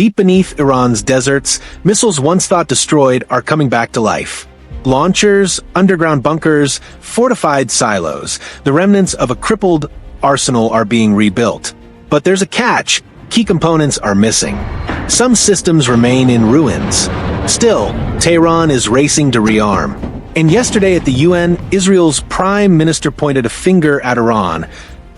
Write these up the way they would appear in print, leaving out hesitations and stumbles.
Deep beneath Iran's deserts, missiles once thought destroyed are coming back to life. Launchers, underground bunkers, fortified silos, the remnants of a crippled arsenal are being rebuilt. But there's a catch. Key components are missing. Some systems remain in ruins. Still, Tehran is racing to rearm. And yesterday at the UN, Israel's prime minister pointed a finger at Iran,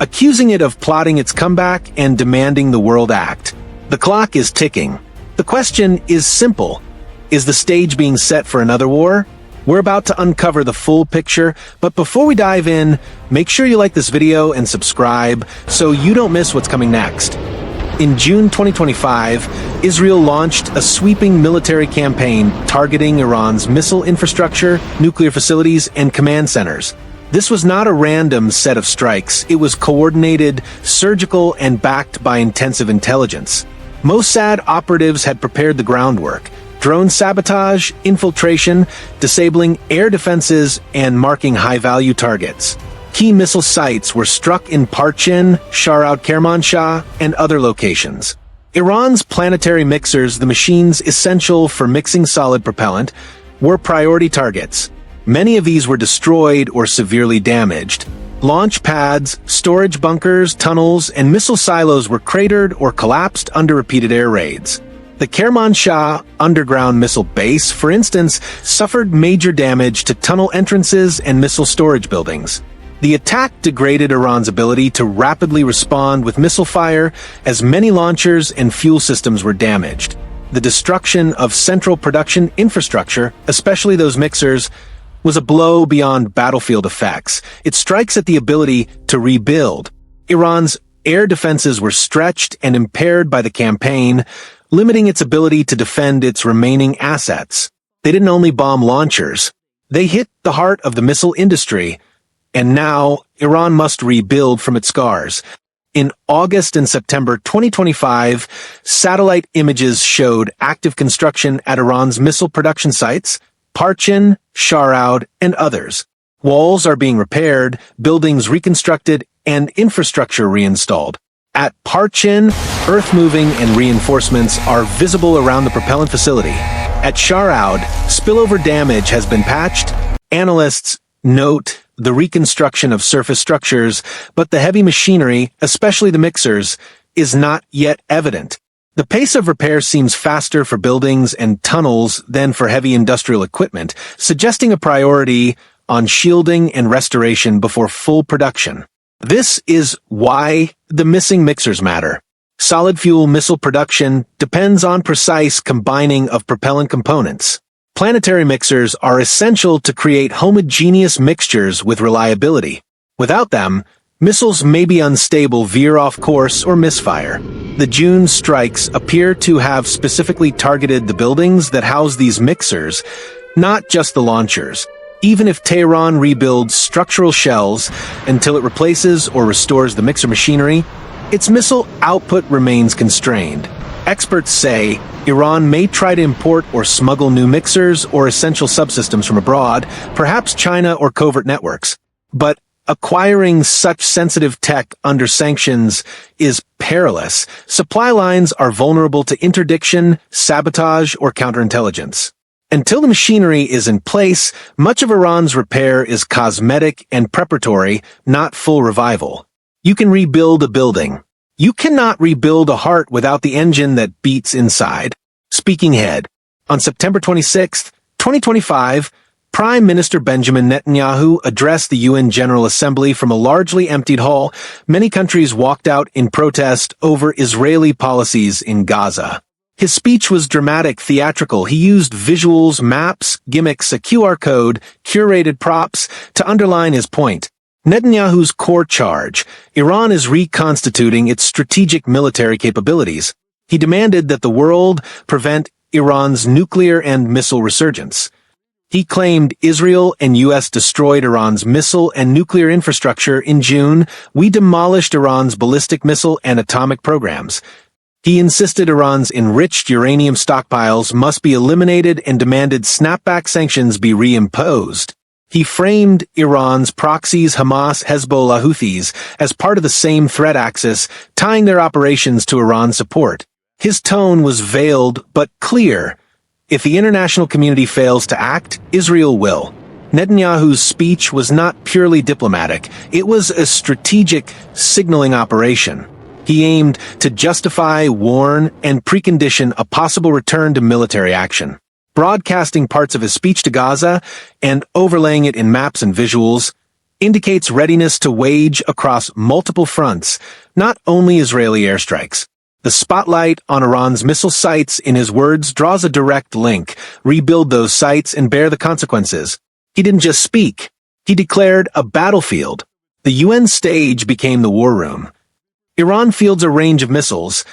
accusing it of plotting its comeback and demanding the world act. The clock is ticking. The question is simple. Is the stage being set for another war? We're about to uncover the full picture, but before we dive in, make sure you like this video and subscribe so you don't miss what's coming next. In June 2025, Israel launched a sweeping military campaign targeting Iran's missile infrastructure, nuclear facilities, and command centers. This was not a random set of strikes. It was coordinated, surgical, and backed by intensive intelligence. Mossad operatives had prepared the groundwork: drone sabotage, infiltration, disabling air defenses, and marking high-value targets. Key missile sites were struck in Parchin, Sharaud Kermanshah, and other locations. Iran's planetary mixers, the machines essential for mixing solid propellant, were priority targets. Many of these were destroyed or severely damaged. Launch pads, storage bunkers, tunnels, and missile silos were cratered or collapsed under repeated air raids. The Kermanshah underground missile base, for instance, suffered major damage to tunnel entrances and missile storage buildings. The attack degraded Iran's ability to rapidly respond with missile fire, as many launchers and fuel systems were damaged. The destruction of central production infrastructure, especially those mixers, was a blow beyond battlefield effects. It strikes at the ability to rebuild. Iran's air defenses were stretched and impaired by the campaign, limiting its ability to defend its remaining assets. They didn't only bomb launchers. They hit the heart of the missile industry. And now, Iran must rebuild from its scars. In August and September 2025, satellite images showed active construction at Iran's missile production sites, Parchin, Sharaud, and others. Walls are being repaired, buildings reconstructed, and infrastructure reinstalled. At Parchin, earth-moving and reinforcements are visible around the propellant facility. At Sharaud, spillover damage has been patched. Analysts note the reconstruction of surface structures, but the heavy machinery, especially the mixers, is not yet evident. The pace of repair seems faster for buildings and tunnels than for heavy industrial equipment, suggesting a priority on shielding and restoration before full production. This is why the missing mixers matter. Solid fuel missile production depends on precise combining of propellant components. Planetary mixers are essential to create homogeneous mixtures with reliability. Without them, missiles may be unstable, veer off course, or misfire. The June strikes appear to have specifically targeted the buildings that house these mixers, not just the launchers. Even if Tehran rebuilds structural shells until it replaces or restores the mixer machinery, its missile output remains constrained. Experts say Iran may try to import or smuggle new mixers or essential subsystems from abroad, perhaps China or covert networks. But acquiring such sensitive tech under sanctions is perilous. Supply lines are vulnerable to interdiction, sabotage, or counterintelligence. Until the machinery is in place, much of Iran's repair is cosmetic and preparatory, not full revival. You can rebuild a building. You cannot rebuild a heart without the engine that beats inside. Speaking ahead, on September 26, 2025, Prime Minister Benjamin Netanyahu addressed the UN General Assembly from a largely emptied hall. Many countries walked out in protest over Israeli policies in Gaza. His speech was dramatic, theatrical. He used visuals, maps, gimmicks, a QR code, curated props to underline his point. Netanyahu's core charge: Iran is reconstituting its strategic military capabilities. He demanded that the world prevent Iran's nuclear and missile resurgence. He claimed Israel and U.S. destroyed Iran's missile and nuclear infrastructure in June. We demolished Iran's ballistic missile and atomic programs. He insisted Iran's enriched uranium stockpiles must be eliminated and demanded snapback sanctions be reimposed. He framed Iran's proxies Hamas, Hezbollah, Houthis as part of the same threat axis, tying their operations to Iran's support. His tone was veiled but clear. If the international community fails to act, Israel will. Netanyahu's speech was not purely diplomatic. It was a strategic signaling operation. He aimed to justify, warn, and precondition a possible return to military action. Broadcasting parts of his speech to Gaza and overlaying it in maps and visuals indicates readiness to wage across multiple fronts, not only Israeli airstrikes. The spotlight on Iran's missile sites, in his words, draws a direct link. Rebuild those sites and bear the consequences. He didn't just speak. He declared a battlefield. The UN stage became the war room. Iran fields a range of missiles: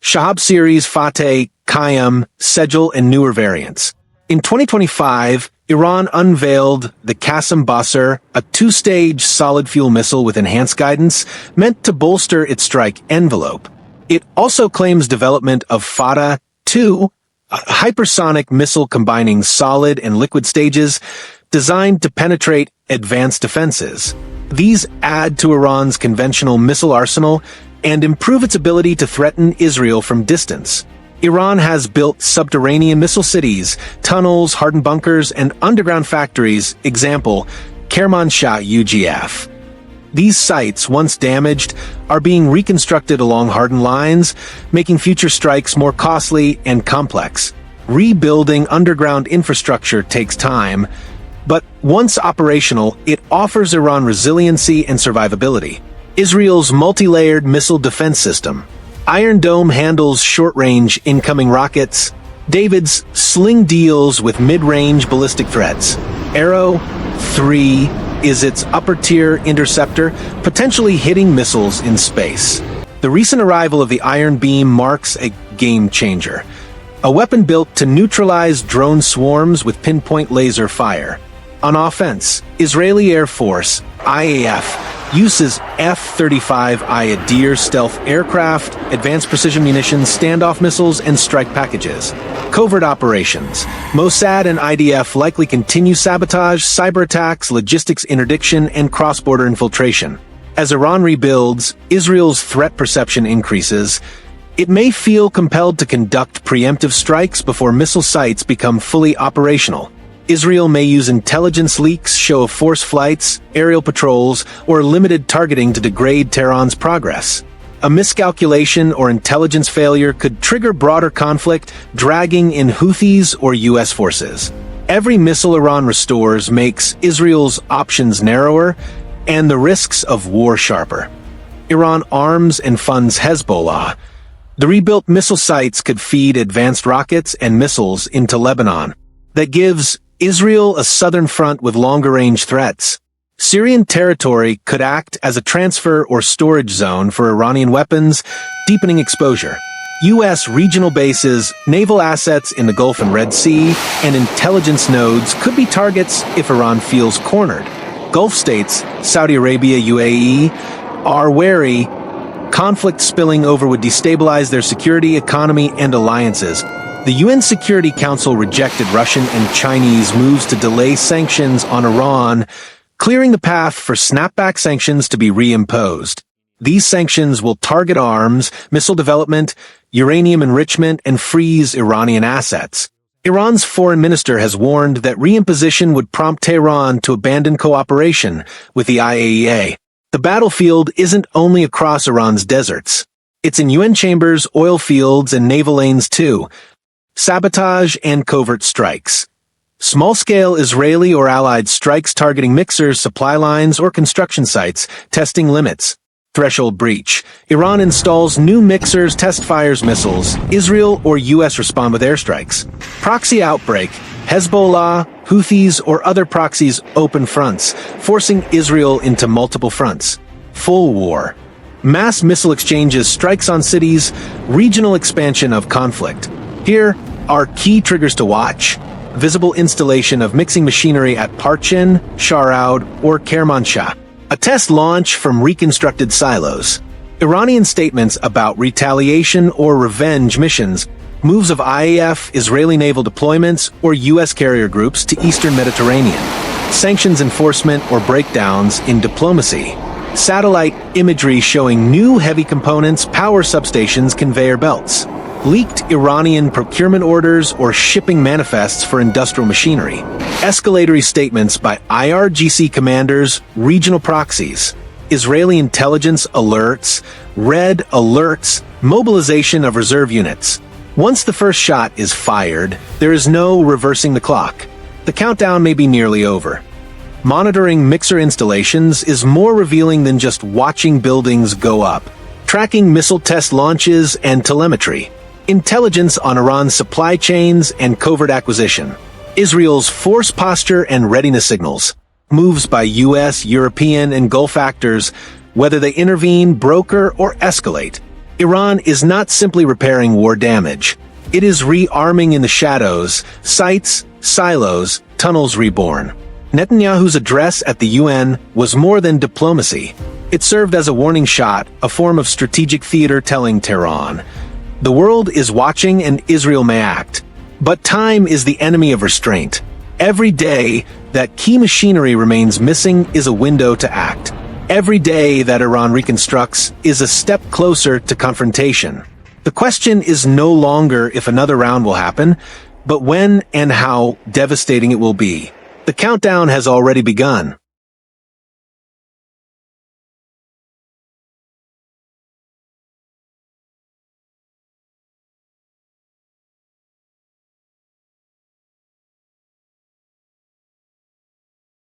Shahab series, Fateh, Qayyam, Sejal, and newer variants. In 2025, Iran unveiled the Qassem Basr, a two-stage solid-fuel missile with enhanced guidance, meant to bolster its strike envelope. It also claims development of Fateh-2, a hypersonic missile combining solid and liquid stages, designed to penetrate advanced defenses. These add to Iran's conventional missile arsenal and improve its ability to threaten Israel from distance. Iran has built subterranean missile cities, tunnels, hardened bunkers, and underground factories, example, Kermanshah UGF. These sites, once damaged, are being reconstructed along hardened lines, making future strikes more costly and complex. Rebuilding underground infrastructure takes time, but once operational, it offers Iran resiliency and survivability. Israel's multi-layered missile defense system. Iron Dome handles short-range incoming rockets. David's Sling deals with mid-range ballistic threats. Arrow 3 is its upper-tier interceptor, potentially hitting missiles in space. The recent arrival of the Iron Beam marks a game-changer. A weapon built to neutralize drone swarms with pinpoint laser fire. On offense, Israeli Air Force, IAF, uses F-35 Ayadir stealth aircraft, advanced precision munitions, standoff missiles, and strike packages. Covert operations. Mossad and IDF likely continue sabotage, cyber attacks, logistics interdiction, and cross-border infiltration. As Iran rebuilds, Israel's threat perception increases. It may feel compelled to conduct preemptive strikes before missile sites become fully operational. Israel may use intelligence leaks, show of force flights, aerial patrols, or limited targeting to degrade Tehran's progress. A miscalculation or intelligence failure could trigger broader conflict, dragging in Houthis or U.S. forces. Every missile Iran restores makes Israel's options narrower and the risks of war sharper. Iran arms and funds Hezbollah. The rebuilt missile sites could feed advanced rockets and missiles into Lebanon. That gives Israel a southern front with longer-range threats. Syrian territory could act as a transfer or storage zone for Iranian weapons, deepening exposure. U.S. regional bases, naval assets in the Gulf and Red Sea, and intelligence nodes could be targets if Iran feels cornered. Gulf states, Saudi Arabia, UAE, are wary. Conflict spilling over would destabilize their security, economy, and alliances. The UN Security Council rejected Russian and Chinese moves to delay sanctions on Iran, clearing the path for snapback sanctions to be reimposed. These sanctions will target arms, missile development, uranium enrichment, and freeze Iranian assets. Iran's foreign minister has warned that reimposition would prompt Tehran to abandon cooperation with the IAEA. The battlefield isn't only across Iran's deserts. It's in UN chambers, oil fields, and naval lanes too. Sabotage and covert strikes. Small-scale Israeli or allied strikes targeting mixers, supply lines, or construction sites, testing limits. Threshold breach. Iran installs new mixers, test fires missiles. Israel or U.S. respond with airstrikes. Proxy outbreak. Hezbollah, Houthis, or other proxies open fronts, forcing Israel into multiple fronts. Full war. Mass missile exchanges, strikes on cities, regional expansion of conflict. Here are key triggers to watch. Visible installation of mixing machinery at Parchin, Sharaud, or Kermanshah. A test launch from reconstructed silos. Iranian statements about retaliation or revenge missions. Moves of IAF, Israeli naval deployments, or U.S. carrier groups to eastern Mediterranean. Sanctions enforcement or breakdowns in diplomacy. Satellite imagery showing new heavy components, power substations, conveyor belts. leaked Iranian procurement orders or shipping manifests for industrial machinery, escalatory statements by IRGC commanders, regional proxies, Israeli intelligence alerts, red alerts, mobilization of reserve units. Once the first shot is fired, there is no reversing the clock. The countdown may be nearly over. Monitoring mixer installations is more revealing than just watching buildings go up. Tracking missile test launches and telemetry. Intelligence on Iran's supply chains and covert acquisition. Israel's force posture and readiness signals. Moves by US, European, and Gulf actors, whether they intervene, broker, or escalate. Iran is not simply repairing war damage. It is rearming in the shadows, sites, silos, tunnels reborn. Netanyahu's address at the UN was more than diplomacy. It served as a warning shot, a form of strategic theater telling Tehran, the world is watching and Israel may act. But time is the enemy of restraint. Every day that key machinery remains missing is a window to act. Every day that Iran reconstructs is a step closer to confrontation. The question is no longer if another round will happen, but when and how devastating it will be. The countdown has already begun.